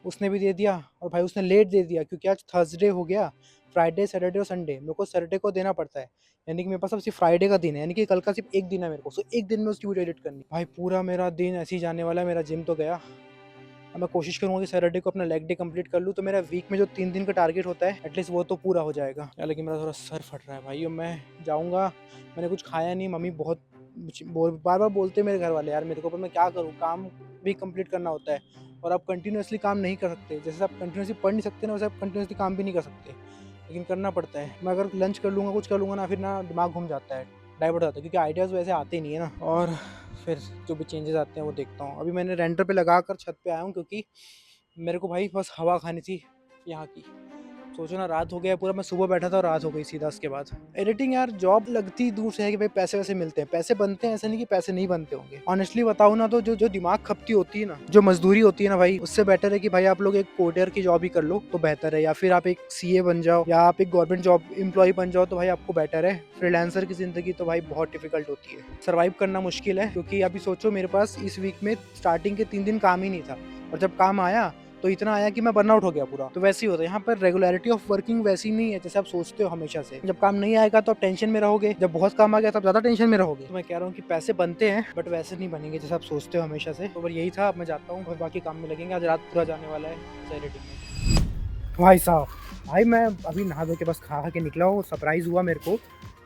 उसने भी दे दिया, और भाई उसने लेट दे दिया क्योंकि आज थर्सडे हो गया। फ्राइडे सैटरडे और संडे मेरे को सैटरडे को देना पड़ता है, यानी कि मेरे पास अब सिर्फ फ्राइडे का दिन है, यानी कि कल का सिर्फ एक दिन है मेरे को, सो एक दिन में उसकी वीडियो एडिट करनी। भाई पूरा मेरा दिन ऐसे ही जाने वाला है। मेरा जिम तो गया, अब मैं कोशिश करूँगा कि सैटरडे को अपना लेग डे कंप्लीट कर लूँ, तो मेरा वीक में जो 3 दिन का टारगेट होता है एटलीस्ट वो तो पूरा हो जाएगा। लेकिन मेरा थोड़ा सर फट रहा है भाई, अब मैं जाऊँगा, मैंने कुछ खाया नहीं, मम्मी बहुत बार बार बोलते हैं मेरे घर वाले यार मेरे को, पर मैं क्या करूँ, काम भी कंप्लीट करना होता है और आप कंटिन्यूसली काम नहीं कर सकते। जैसे आप कंटिन्यूसली पढ़ नहीं सकते ना, वैसे आप कंटिन्यूसली काम भी नहीं कर सकते, लेकिन करना पड़ता है। मैं अगर लंच कर लूँगा, कुछ कर लूँगा ना, फिर ना दिमाग घूम जाता है, डाइवर्ट हो जाता है, क्योंकि आइडियाज़ वैसे आते नहीं है ना। और फिर जो भी चेंजेस आते हैं वो देखता हूँ। अभी मैंने रेंटर पे लगा कर छत पे आया हूँ, क्योंकि मेरे को भाई बस हवा खानी थी यहाँ की। सोचो ना, रात हो गया पूरा, मैं सुबह बैठा था और रात हो गई सीधा उसके बाद। एडिटिंग यार जॉब लगती दूर से है कि भाई पैसे वैसे मिलते हैं, पैसे बनते हैं, ऐसा नहीं कि पैसे नहीं बनते होंगे। ऑनेस्टली बताऊँ ना, तो जो जो दिमाग खपती होती है ना, जो मजदूरी होती है ना भाई, उससे बेटर है कि भाई आप लोग एक कोडियर की जॉब ही कर लो तो बेहतर है, या फिर आप एक सीए बन जाओ, या आप एक गवर्नमेंट जॉब एम्प्लॉय बन जाओ, तो भाई आपको बेटर है। फ्रीलांसर की जिंदगी तो भाई बहुत डिफिकल्ट होती है, सर्वाइव करना मुश्किल है। क्योंकि अभी सोचो, मेरे पास इस वीक में स्टार्टिंग के 3 दिन काम ही नहीं था, और जब काम आया तो इतना आया कि मैं बर्नआउट हो गया पूरा। तो वैसे ही होता है यहाँ पर, रेगुलरिटी ऑफ वर्किंग वैसी नहीं है जैसे आप सोचते हो हमेशा से। जब काम नहीं आएगा तो आप टेंशन में रहोगे, जब बहुत काम आ गया तब ज्यादा टेंशन में रहोगे। तो मैं कह रहा हूँ कि पैसे बनते हैं बट वैसे नहीं बनेंगे जैसे आप सोचते हो हमेशा से। तो यही था, अब मैं जाता हूँ और बाकी काम में लगेंगे। आज रात पूरा जाने वाला है एडिटिंग में। भाई साहब, भाई मैं अभी नहा धो के बस खा के निकला हूँ। सरप्राइज हुआ मेरे को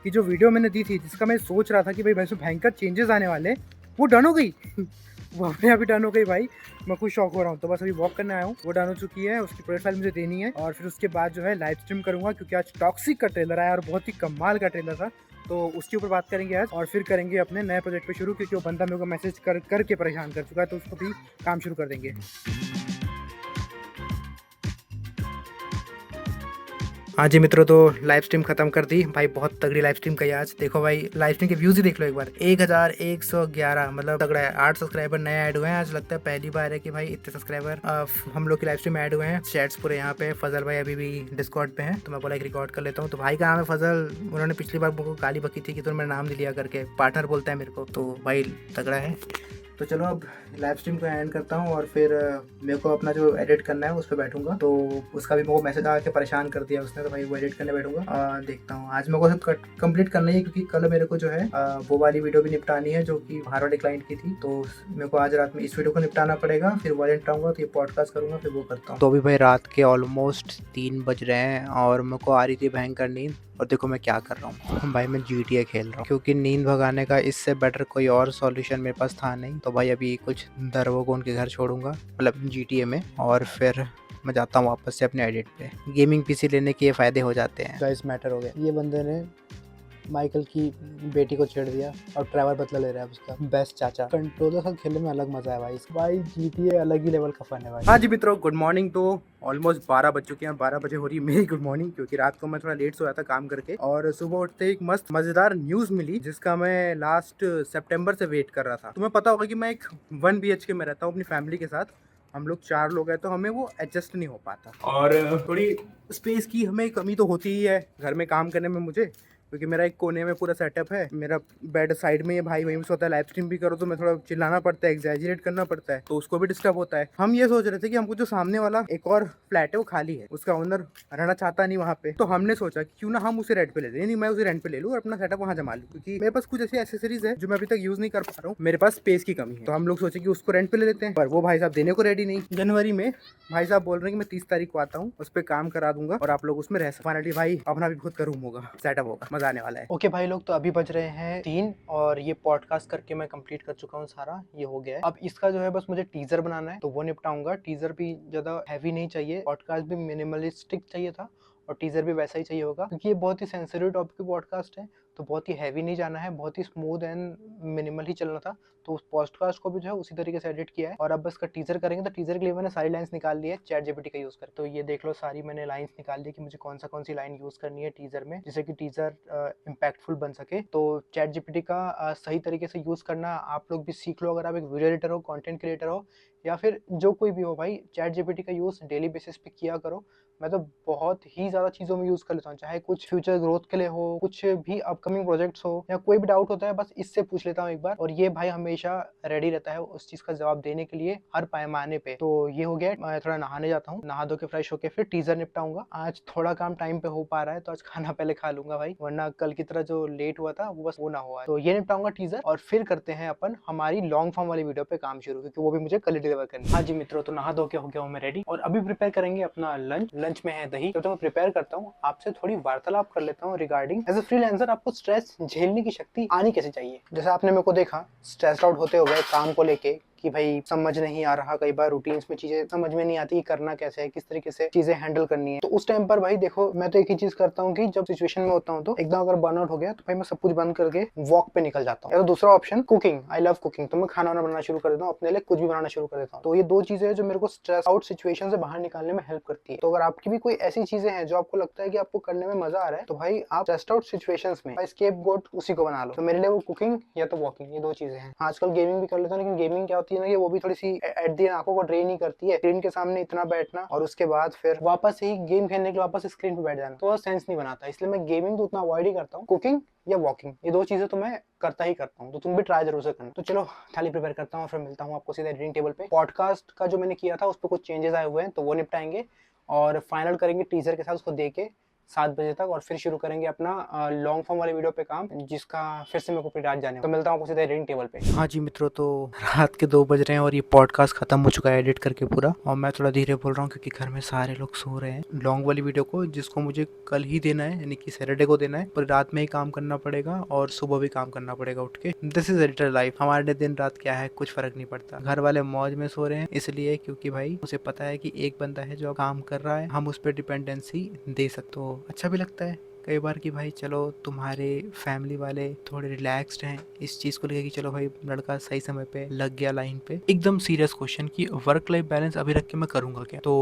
कि जो वीडियो मैंने दी थी, जिसका मैं सोच रहा था कि भाई वैसे भयंकर चेंजेस आने वाले, वो डन हो गई। वो अपने अभी डन हो गई भाई, मैं खुद शौक हो रहा हूँ। तो बस अभी वॉक करने आया हूँ, वो डन हो चुकी है, उसकी प्रोजेक्ट फाइल मुझे देनी है, और फिर उसके बाद जो है लाइव स्ट्रीम करूँगा, क्योंकि आज टॉक्सिक का ट्रेलर आया और बहुत ही कमाल का ट्रेलर था। तो उसके ऊपर बात करेंगे आज, और फिर करेंगे अपने नए प्रोजेक्ट पे शुरू, क्योंकि वो बंदा मेरे को मैसेज करके परेशान कर चुका है, तो उसको भी काम शुरू कर देंगे। हाँ जी मित्रों, तो लाइव स्ट्रीम खत्म कर दी भाई, बहुत तगड़ी लाइव स्ट्रीम कही आज। देखो भाई, लाइव स्ट्रीम के व्यूज ही देख लो एक बार, 1111, मतलब तगड़ा है। 8 सब्सक्राइबर नए ऐड हुए हैं आज, लगता है पहली बार है कि भाई इतने सब्सक्राइबर हम लोग की लाइव स्ट्रीम ऐड हुए हैं। चैट्स पूरे यहाँ पे। फजल भाई अभी भी डिस्कॉर्ड पे हैं, तो मैं बोला एक रिकॉर्ड कर लेता हूँ। तो भाई का नाम है फजल, उन्होंने पिछली बार मुझको गाली बकी थी कि तुम मेरा नाम नहीं लिया करके, पार्टनर बोलता है मेरे को, तो भाई तगड़ा है। तो चलो अब लाइव स्ट्रीम को एंड करता हूँ, और फिर मेरे को अपना जो एडिट करना है उस पर बैठूंगा। तो उसका भी मेरे को मैसेज आके परेशान कर दिया उसने, तो भाई वो एडिट करने बैठूंगा। देखता हूँ, आज मेरे को सब कंप्लीट करना ही है, क्योंकि कल मेरे को जो है वो वाली वीडियो भी निपटानी है जो कि बाहर वाले क्लाइंट की थी। तो मेरे को आज रात में इस वीडियो को निपटाना पड़ेगा, फिर वो एडिट आऊँगा तो ये पॉडकास्ट करूँगा, फिर वो करता हूँ। तो अभी भाई रात के ऑलमोस्ट 3 बज रहे हैं, और मेरे को आ रही थी भयंकर नींद, और देखो मैं क्या कर रहा हूँ भाई, मैं GTA खेल रहा हूँ, क्योंकि नींद भगाने का इससे बेटर कोई और सॉल्यूशन मेरे पास था नहीं। तो भाई अभी कुछ दरवों को उनके घर छोड़ूंगा, मतलब GTA में, और फिर मैं जाता हूँ वापस से अपने एडिट पे। गेमिंग PC लेने के ये फ़ायदे हो जाते हैं। गाइस मैटर हो गया, ये बंदे ने माइकल की बेटी को छेड़ दिया और ट्रैवल बदला ले रहा है उसका। बेस्ट चाचा। कंट्रोलर का खेलने में अलग मजा है भाई, भाई GTA अलग ही लेवल का फन है भाई। हाँ जी मित्रों, गुड मॉर्निंग। तो ऑलमोस्ट 12 बज चुके हैं, 12 बजे हो रही है मेरी गुड मॉर्निंग, क्योंकि रात को मैं थोड़ा लेट सोया था काम करके, और सुबह उठते एक मस्त मजेदार न्यूज मिली, जिसका मैं लास्ट सितंबर से वेट कर रहा था। तुम्हें पता होगा कि मैं एक 1 BHK में रहता हूँ अपनी फैमिली के साथ। हम लोग 4 लोग हैं, तो हमें वो एडजस्ट नहीं हो पाता, और थोड़ी स्पेस की हमें कमी तो होती ही है घर में काम करने में मुझे, क्योंकि मेरा एक कोने में पूरा सेटअप है, मेरा बेड साइड में है, भाई वहीं से होता है। लाइव स्ट्रीम भी करो तो मैं थोड़ा चिल्लाना पड़ता है, एग्जैजरेट करना पड़ता है, तो उसको भी डिस्टर्ब होता है। हम ये सोच रहे थे कि हमको जो सामने वाला एक और फ्लैट है वो खाली है, उसका ओनर रहना चाहता नहीं वहाँ पे, तो हमने सोचा कि क्यों ना हम उसे रेंट पे ले लें। नहीं, मैं उसे रेंट पे ले लूँ और अपना सेटअप वहाँ जमा लूँ, क्योंकि मेरे पास कुछ ऐसी एसेसरीज है जो मैं अभी तक यूज नहीं कर पा रहा हूँ, मेरे पास स्पेस की कमी है। तो हम लोग सोचे कि उसको रेंट पे ले लेते हैं, पर वो भाई साहब देने को रेडी नहीं। जनवरी में भाई साहब बोल रहे हैं कि मैं 30 तारीख को आता हूँ, उस पर काम करा दूंगा और आप लोग उसमें रह सकते। फाइनली भाई अपना भी खुद का रूम होगा, सेटअप होगा, मजा आने वाला है। ओके भाई लोग, तो अभी बज रहे हैं 3, और ये पॉडकास्ट करके मैं कंप्लीट कर चुका हूँ सारा, ये हो गया है। अब इसका जो है बस मुझे टीजर बनाना है, तो वो निपटाऊंगा। टीजर भी ज्यादा हैवी नहीं चाहिए, पॉडकास्ट भी मिनिमलिस्टिक चाहिए था, और टीजर भी वैसा ही चाहिए होगा, क्योंकि ये बहुत ही सेंसिटिव टॉपिक की पॉडकास्ट है, तो बहुत ही हैवी नहीं जाना है, बहुत ही स्मूथ एंड मिनिमल ही चलना था। तो उस पॉडकास्ट को भी जो है उसी तरीके से एडिट किया है। और अब इसका टीजर करेंगे, तो टीजर के लिए मैंने सारी लाइंस निकाल ली है चैट जीपीटी का यूज कर। तो ये देख लो, सारी मैंने लाइंस निकाल दी कि मुझे कौन सी लाइन यूज करनी है टीजर में, जिससे कि टीजर इम्पैक्टफुल बन सके। तो चैट जीपीटी का सही तरीके से यूज करना आप लोग भी सीख लो। अगर आप एक वीडियो एडिटर हो, कंटेंट क्रिएटर हो, या फिर जो कोई भी हो भाई, चैट जीपीटी का यूज डेली बेसिस पे किया करो। मैं तो बहुत ही ज़्यादा चीज़ों में यूज़ कर लेता हूँ, चाहे कुछ फ्यूचर ग्रोथ के लिए हो, कुछ भी अपकमिंग प्रोजेक्ट्स हो, या कोई भी डाउट होता है बस इससे पूछ लेता हूँ एक बार, और ये भाई हमेशा रेडी रहता है उस चीज़ का जवाब देने के लिए हर पैमाने पे। तो ये हो गया, मैं थोड़ा नहाने जाता हूँ, नहा धो के फ्रेश होके फिर टीजर निपटाऊंगा। आज थोड़ा काम टाइम पे हो पा रहा है, तो आज खाना पहले खा लूंगा भाई, वरना कल की तरह जो लेट हुआ था वो बस वो ना हुआ। तो ये निपटाऊंगा टीजर, और फिर करते हैं अपन हमारी लॉन्ग फॉर्म वाली वीडियो पे काम शुरू, क्योंकि वो भी मुझे कल डिलीवर करनी है। हाँ जी मित्रों, तो नहा धो के हो गया हूँ मैं रेडी, और अभी प्रिपेयर करेंगे अपना लंच में है दही। तो मैं प्रिपेयर करता हूँ, आपसे थोड़ी वार्तालाप कर लेता हूँ रिगार्डिंग एज ए फ्रीलांसर आपको स्ट्रेस झेलने की शक्ति आनी कैसे चाहिए। जैसे आपने मेरे को देखा स्ट्रेस आउट होते हुए काम को लेके, कि भाई समझ नहीं आ रहा, कई बार रूटीन्स में चीजें समझ में नहीं आती कि करना कैसे है, किस तरीके से चीजें हैंडल करनी है। तो उस टाइम पर भाई देखो, मैं तो एक ही चीज करता हूँ कि जब सिचुएशन में होता हूँ तो एकदम अगर बर्नआउट हो गया तो भाई मैं सब कुछ बंद करके वॉक पे निकल जाता हूँ। या तो दूसरा option cooking, I love cooking, तो मैं खाना वाना बनाना शुरू कर देता हूँ, अपने लिए कुछ भी बनाना शुरू कर देता हूँ। तो ये दो चीजें जो मेरे को स्ट्रेस आउट सिचुएशन से बाहर निकालने में हेल्प करती है। तो अगर आपकी भी कोई ऐसी चीजें हैं जो आपको लगता है कि आपको करने में मजा आ रहा है, तो भाई आप स्ट्रेस आउट सिचुएशंस में एस्केप गोट उसी को बना लो। तो मेरे लिए वो कुकिंग या तो वॉकिंग, ये दो चीजें हैं। आजकल गेमिंग भी कर लेता हूँ, लेकिन गेमिंग क्या होती है ना कि वो भी थोड़ी सी एट दी आंखों को ड्रेन ही करती है। स्क्रीन के सामने इतना बैठना और उसके बाद फिर वापस ही गेम खेलने के लिए वापस स्क्रीन पे बैठ जाना, तो सेंस नहीं बनाता। इसलिए मैं गेमिंग तो उतना अवॉइड ही करता हूँ। कुकिंग या वॉकिंग, ये दो चीजें तो मैं करता ही करता हूँ, तो तुम भी ट्राई जरूर से करना। तो चलो थाली प्रिपेयर करता हूँ और फिर मिलता हूँ आपको सीधा एडिटिंग टेबल पे। पॉडकास्ट का जो मैंने किया था उस पर कुछ चेंजेस आए हुए हैं, तो वो निपटाएंगे और फाइनल करेंगे टीजर के साथ उसको दे के 7 बजे तक, और फिर शुरू करेंगे अपना लॉन्ग फॉर्म वाली वीडियो पे काम, जिसका फिर से मेरे को फिर रात जाने। तो मिलता हूँ आपको सीधा एडिटिंग टेबल पे। हाँ जी मित्रों, तो रात के 2 बज रहे हैं और ये पॉडकास्ट खत्म हो चुका है एडिट करके पूरा, और मैं थोड़ा धीरे बोल रहा हूँ क्योंकि घर में सारे लोग सो रहे हैं। लॉन्ग वाली वीडियो को जिसको मुझे कल ही देना है, यानी कि सैटरडे को देना है, पर रात में ही काम करना पड़ेगा और सुबह भी काम करना पड़ेगा उठ के। This is editor life. हमारे दिन रात क्या है कुछ फर्क नहीं पड़ता। घर वाले मौज में सो रहे हैं इसलिए क्योंकि भाई उसे पता है कि एक बंदा है जो काम कर रहा है, हम उस पर डिपेंडेंसी दे सकते। तो अच्छा भी लगता है कई बार कि भाई चलो तुम्हारे फैमिली वाले थोड़े रिलैक्स्ड हैं इस चीज़ को लेकर कि चलो भाई लड़का सही समय पे लग गया लाइन पे। एकदम सीरियस क्वेश्चन कि वर्क लाइफ बैलेंस अभी रख के मैं करूँगा क्या। तो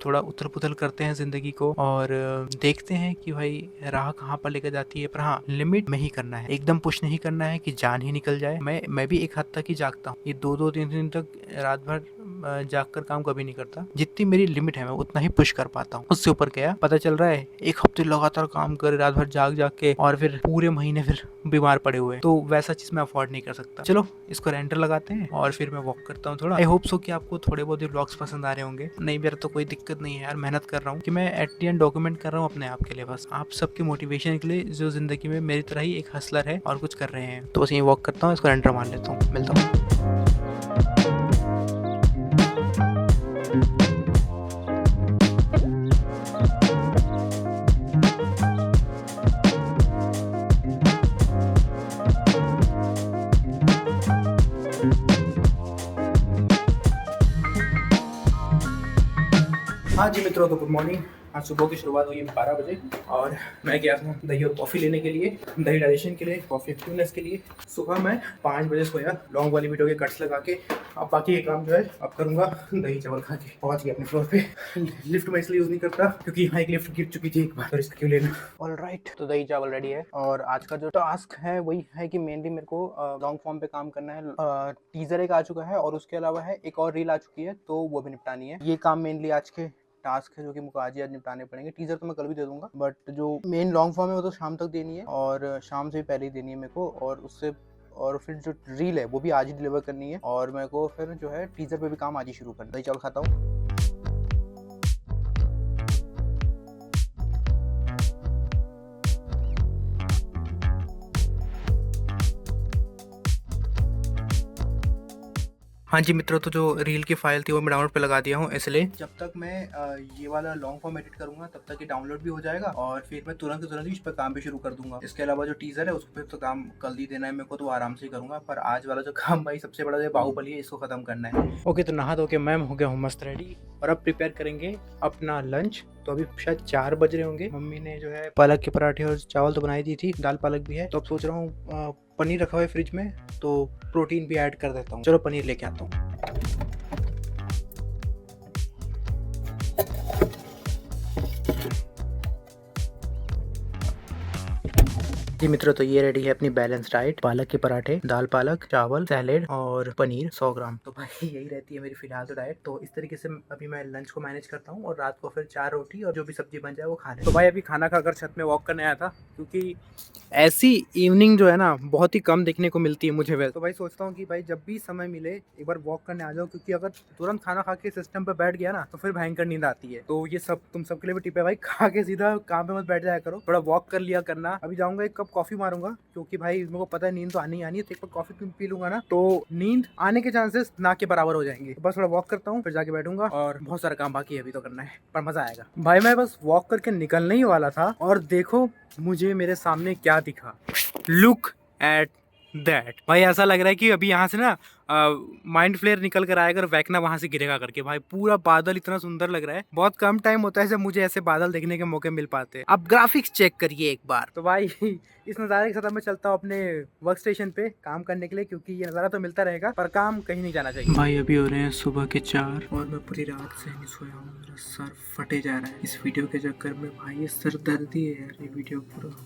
थोड़ा उथल पुथल करते हैं ज़िंदगी को और देखते हैं कि भाई राह कहाँ पर लेकर जाती है। पर हाँ, लिमिट में ही करना है, एकदम पुश नहीं करना है कि जान ही निकल जाए। मैं भी एक हद तक ही जागता हूँ, ये 2-2 3 दिन तक रात भर जाग कर काम कभी नहीं करता। जितनी मेरी लिमिट है मैं उतना ही पुश कर पाता हूँ, उससे ऊपर क्या पता चल रहा है। 1 हफ्ते लगातार काम कर रात भर जाग जाग के और फिर पूरे महीने फिर बीमार पड़े हुए, तो वैसा चीज मैं अफोर्ड नहीं कर सकता। चलो इसको रेंटर लगाते हैं और फिर मैं वॉक करता हूँ थोड़ा। आई होप सो कि आपको थोड़े बहुत व्लॉग्स पसंद आ रहे होंगे। नहीं मेरा तो कोई दिक्कत नहीं है यार, मेहनत कर रहा हूँ कि मैं एट द एंड डॉक्यूमेंट कर रहा हूँ अपने आप के लिए, बस आप सबके मोटिवेशन के लिए जो जिंदगी में मेरी तरह ही एक हसलर है और कुछ कर रहे हैं। तो बस यही वॉक करता हूँ, इसको रेंटर मान लेता हूँ, मिलता हूँ। हाँ जी मित्रों, तो गुड मॉर्निंग। आज सुबह की शुरुआत हुई 12 बजे और मैं गया था दही और कॉफ़ी लेने के लिए, दही डाइजेशन के लिए, कॉफ़ी एक्टिवनेस के लिए। सुबह मैं 5 बजे सोया लॉन्ग वाली वीडियो के कट्स लगा के। अब बाकी ये काम जो है अब करूँगा दही चावल खा के। पहुँच गया अपने फ्लोर पे। लिफ्ट मैं इसलिए यूज़ नहीं करता क्योंकि यहाँ एक लिफ्ट गिर चुकी थी एक बार, तो इसका क्यों लेना। ऑलराइट, तो दही चावल रेडी है और आज का जो टास्क है वही है कि मेनली मेरे को लॉन्ग फॉर्म पे काम करना है। टीजर एक आ चुका है और उसके अलावा है एक और रील आ चुकी है, तो वो भी निपटानी है। ये काम मेनली आज के टास्क है जो कि मुझे आज ही आज निपटाने पड़ेंगे। टीजर तो मैं कल भी दे दूंगा, बट जो मेन लॉन्ग फॉर्म है वो तो शाम तक देनी है और शाम से भी पहले ही देनी है मेरे को। और फिर जो रील है वो भी आज ही डिलीवर करनी है और मेरे को फिर जो है टीजर पे भी काम आज ही शुरू करना है। दही चावल खाता हूँ। हाँ जी मित्रों, तो जो रील की फाइल थी वो मैं डाउनलोड पे लगा दिया हूँ, इसलिए जब तक मैं ये वाला लॉन्ग फॉर्म एडिट करूंगा तब तक ये डाउनलोड भी हो जाएगा और फिर मैं तुरंत ही इस पर काम भी शुरू कर दूंगा। इसके अलावा जो टीजर है उसको फिर तो काम कल ही देना है मेरे को, तो आराम से ही करूंगा। पर आज वाला जो काम भाई सबसे बड़ा जो बाहुबली है, इसको खत्म करना है। ओके, तो नहा धो के मैं हो गया हूँ मस्त रेडी और अब प्रिपेयर करेंगे अपना लंच। तो अभी शायद 4 बज रहे होंगे। मम्मी ने जो है पालक के पराठे और चावल तो बनाई दी थी, दाल पालक भी है। तो अब सोच रहा हूँ पनीर रखा हुआ है फ्रिज में, तो प्रोटीन भी ऐड कर देता हूँ। चलो पनीर लेके आता हूँ। जी मित्रों, तो ये रेडी है अपनी बैलेंस डाइट। पालक के पराठे, दाल पालक, चावल, सैलेड और पनीर 100 ग्राम। तो भाई यही रहती है मेरी फिलहाल तो डाइट। तो इस तरीके से अभी मैं लंच को मैनेज करता हूँ और रात को फिर 4 रोटी और जो भी सब्जी बन जाए वो खा ले। तो भाई अभी खाना खाकर छत में वॉक करने आया था, क्योंकि ऐसी इवनिंग जो है ना बहुत ही कम देखने को मिलती है मुझे वैसे। तो भाई सोचता हूँ कि भाई जब भी समय मिले एक बार वॉक करने आ जाओ, क्योंकि अगर तुरंत खाना खा के सिस्टम पे बैठ गया ना तो फिर भयंकर नींद आती है। तो ये सब तुम सबके लिए भी टिप है भाई, खा के सीधा काम पे मत बैठ जाया करो, थोड़ा वॉक कर लिया करना। अभी जाऊंगा एक कप कॉफी मारूंगा, क्योंकि भाई मेरे को पता है नींद तो आनी है। तो एक कप कॉफी पी लूंगा ना तो नींद आने के चांसेस ना के बराबर हो जाएंगे। बस थोड़ा वॉक करता हूँ, फिर जाके बैठूंगा और बहुत सारा काम बाकी है अभी तो करना है, पर मजा आएगा। भाई मैं बस वॉक करके निकलने ही वाला था और देखो मुझे मेरे सामने क्या दिखा। Look at that. भाई ऐसा लग रहा है कि अभी यहाँ से ना माइंड फ्लेयर निकल कर आएगा और वैकना वहां से गिरेगा करके। भाई पूरा बादल इतना सुंदर लग रहा है। बहुत कम टाइम होता है जब मुझे ऐसे बादल देखने के मौके मिल पाते हैं। आप ग्राफिक्स चेक करिए एक बार। तो भाई इस नज़ारे के साथ मैं चलता हूँ अपने वर्क स्टेशन पे काम करने के लिए, क्योंकि ये नज़ारा तो मिलता रहेगा पर काम कहीं नहीं जाना चाहिए। भाई अभी हो रहे हैं सुबह के 4 और मैं पूरी रात से नहीं सोया हूँ। मेरा सर फटे जा रहा है इस वीडियो के चक्कर में। भाई ये सर दर्दी है यार, ये वीडियो पूरा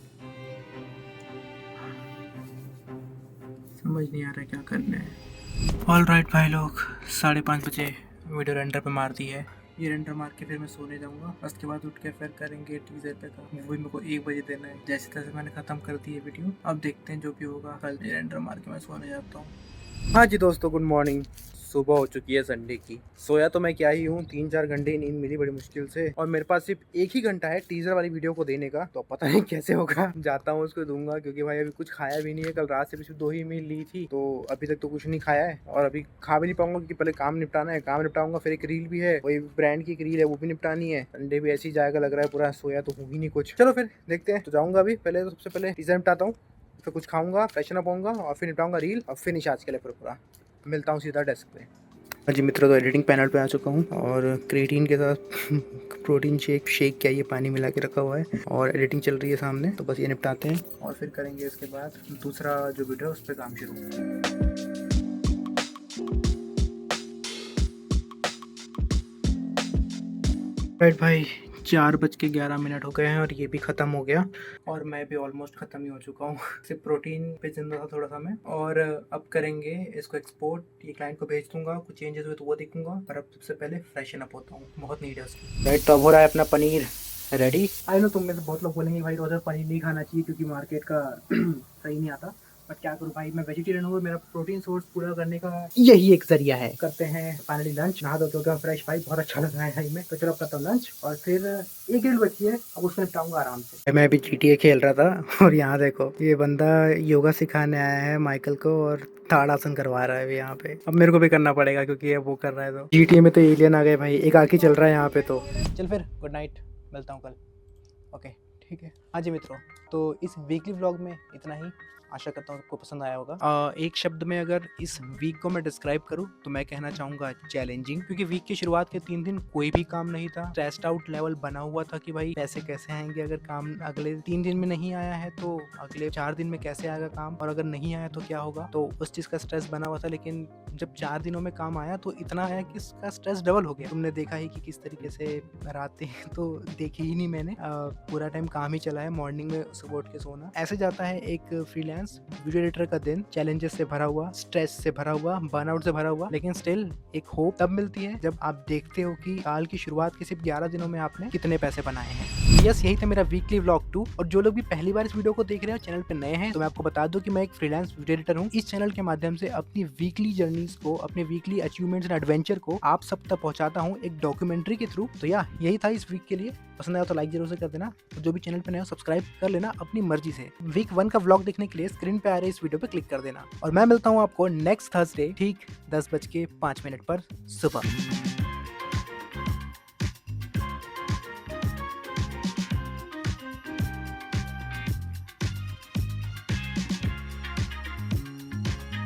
समझ नहीं आ रहा क्या करना है। ऑल राइट भाई लोग, 5:30 बजे वीडियो रेंडर पे मार दी है। ये रेंडर मार के फिर मैं सोने जाऊंगा। उसके बाद उठ के फिर करेंगे टीजर पे का, वो भी मेरे को 1 बजे देना है। जैसे तैसे मैंने खत्म कर दी है वीडियो, अब देखते हैं जो भी होगा। कल रेंडर मार के मैं सोने जाता हूँ। हाँ जी दोस्तों, गुड मॉर्निंग। सुबह हो चुकी है संडे की। सोया तो मैं क्या ही हूँ, 3-4 घंटे ही नींद मिली बड़ी मुश्किल से, और मेरे पास सिर्फ 1 ही घंटा है टीजर वाली वीडियो को देने का। तो पता नहीं कैसे होगा, जाता हूँ उसको दूंगा, क्योंकि भाई अभी कुछ खाया भी नहीं है। कल रात से भी सिर्फ 2 ही मील ली थी, तो अभी तक तो कुछ नहीं खाया है और अभी खा भी नहीं पाऊंगा, क्योंकि पहले काम निपटाना है। काम निपटाऊंगा, फिर एक रील भी है, वही ब्रांड की एक रील है, वो भी निपटानी है। संडे भी ऐसे ही जाएगा लग रहा है पूरा। सोया तो होगी नहीं कुछ। चलो फिर देखते हैं। तो जाऊंगा अभी, पहले तो सबसे पहले टीजर निपटाता हूँ, फिर कुछ खाऊंगा, फ्रेशन अप होऊंगा और फिर निपटाऊंगा रील और फिनिश आज के लिए पूरा। मिलता हूँ सीधा डेस्क पे। हाँ जी मित्रों, तो एडिटिंग पैनल पे आ चुका हूँ और क्रिएटिन के साथ प्रोटीन शेक क्या ये पानी मिला के रखा हुआ है और एडिटिंग चल रही है सामने। तो बस ये निपटाते हैं और फिर करेंगे इसके बाद दूसरा जो वीडियो है उस पर काम शुरू। राइट भाई, 4:11 हो गए हैं और ये भी ख़त्म हो गया और मैं भी ऑलमोस्ट ख़त्म ही हो चुका हूँ। सिर्फ प्रोटीन पे जिंदा था थोड़ा सा मैं, और अब करेंगे इसको एक्सपोर्ट। ये क्लाइंट को भेज दूंगा, कुछ चेंजेस हुए तो वो देखूंगा, पर अब सबसे पहले फ्रेशन अप होता हूँ, बहुत नीड है उसकी। राइट, तो अब हो रहा है अपना पनीर रेडी। आई नो तुम में से बहुत लोग बोलेंगे भाई रोज़ पनीर नहीं खाना चाहिए क्योंकि मार्केट का सही नहीं आता, बट क्या करूँ भाई, मैं वेजिटेरियन हूँ। मेरा प्रोटीन सोर्स पूरा करने का यही एक जरिया है। करते हैं फाइनली लंच, नहा धो के फ्रेश। भाई बहुत अच्छा लग रहा है में। तो चलो अब करता हूँ लंच और फिर 1 डेढ़ बची है, अब उसको निपटाऊंगा आराम से। मैं अभी GTA खेल रहा था और यहाँ देखो ये बंदा योगा सिखाने आया है माइकल को और ताड़ासन करवा रहा है अभी यहाँ पे। अब मेरे को भी करना पड़ेगा क्योंकि ये वो कर रहा है। तो GTA में तो एलियन आ गए भाई, एक आके चल रहा है यहाँ पे। तो चल फिर गुड नाइट, मिलता हूँ कल। ओके ठीक है। हाँ जी मित्रों, तो इस वीकली व्लॉग में इतना ही। आशा करता हूँ आपको पसंद आया होगा। एक शब्द में अगर इस वीक को मैं डिस्क्राइब करूँ तो मैं कहना चाहूँगा चैलेंजिंग, क्योंकि वीक की शुरुआत के 3 दिन कोई भी काम नहीं था। स्ट्रेस्ड आउट लेवल बना हुआ था कि भाई पैसे कैसे आएंगे, अगर काम अगले 3 दिन में नहीं आया है तो अगले 4 दिन में कैसे आएगा काम, और अगर नहीं आया तो क्या होगा। तो उस चीज़ का स्ट्रेस बना हुआ था, लेकिन जब 4 दिनों में काम आया तो इतना आया कि इसका स्ट्रेस डबल हो गया। तुमने देखा ही कि किस तरीके से रातें तो देखी ही नहीं मैंने, पूरा टाइम काम ही चला है। मॉर्निंग में सुबह उठ के सोना, ऐसे जाता है एक फ्रीलांस वीडियो एडिटर का दिन। चैलेंजेस से भरा हुआ, स्ट्रेस से भरा हुआ, बर्नआउट से भरा हुआ, लेकिन स्टिल एक होप तब मिलती है जब आप देखते हो कि साल की शुरुआत के सिर्फ 11 दिनों में आपने कितने पैसे बनाए हैं। यस, यही था मेरा वीकली व्लॉग 2। और जो लोग भी पहली बार इस वीडियो को देख रहे हो, चैनल पे नए हैं, तो मैं आपको बता दूं कि मैं एक फ्रीलांस वीडियो एडिटर हूँ। इस चैनल के माध्यम से अपनी वीकली जर्नीज को, अपने वीकली अचीवमेंट्स एंड एडवेंचर को आप सब तक पहुंचाता हूँ एक डॉक्यूमेंट्री के थ्रू। तो यही था इस वीक के लिए। पसंद आया तो लाइक जरूर से कर देना, और जो भी चैनल पे नए हो सब्सक्राइब कर लेना अपनी मर्जी से। वीक 1 का व्लॉग देखने के लिए स्क्रीन पे आ रहे इस वीडियो पे क्लिक कर देना, और मैं मिलता हूँ आपको नेक्स्ट थर्सडे ठीक 10:05 पर सुबह।